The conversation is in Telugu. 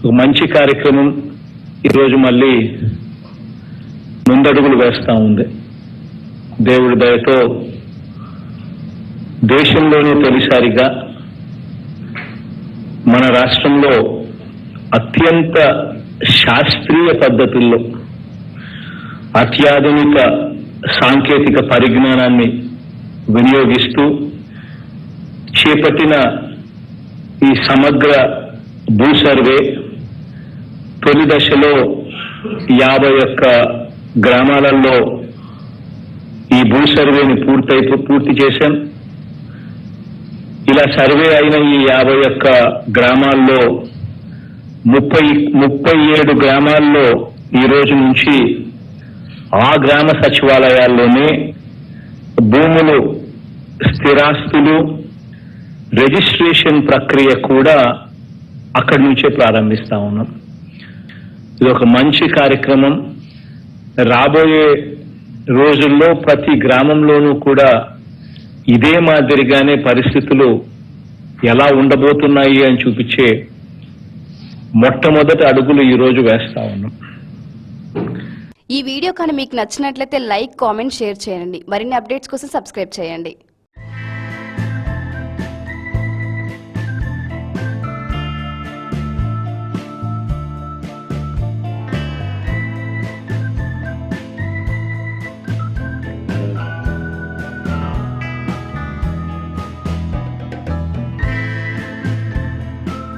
ఒక మంచి కార్యక్రమం ఈరోజు మళ్ళీ ముందడుగులు వేస్తా ఉంది. దేవుడి దయతో దేశంలోనే తొలిసారిగా మన రాష్ట్రంలో అత్యంత శాస్త్రీయ పద్ధతుల్లో అత్యాధునిక సాంకేతిక పరిజ్ఞానాన్ని వినియోగిస్తూ చేపట్టిన ఈ సమగ్ర భూ సర్వే తొలి దశలో 51 గ్రామాలలో ఈ భూ సర్వేని పూర్తి చేశాం. ఇలా సర్వే అయిన ఈ 51 గ్రామాల్లో 37 గ్రామాల్లో ఈ రోజు నుంచి ఆ గ్రామ సచివాలయాల్లోనే భూములు, స్థిరాస్తులు రిజిస్ట్రేషన్ ప్రక్రియ కూడా అక్కడి నుంచే ప్రారంభిస్తా ఉన్నాం. ఇది ఒక మంచి కార్యక్రమం. రాబోయే రోజుల్లో ప్రతి గ్రామంలోనూ కూడా ఇదే మాదిరిగానే పరిస్థితులు ఎలా ఉండబోతున్నాయి అని చూపించే మొట్టమొదటి అడుగులు ఈ రోజు వేస్తా ఉన్నాం. ఈ వీడియో కానీ మీకు నచ్చినట్లయితే లైక్, కామెంట్, షేర్ చేయండి. మరిన్ని అప్డేట్స్ కోసం సబ్స్క్రైబ్ చేయండి.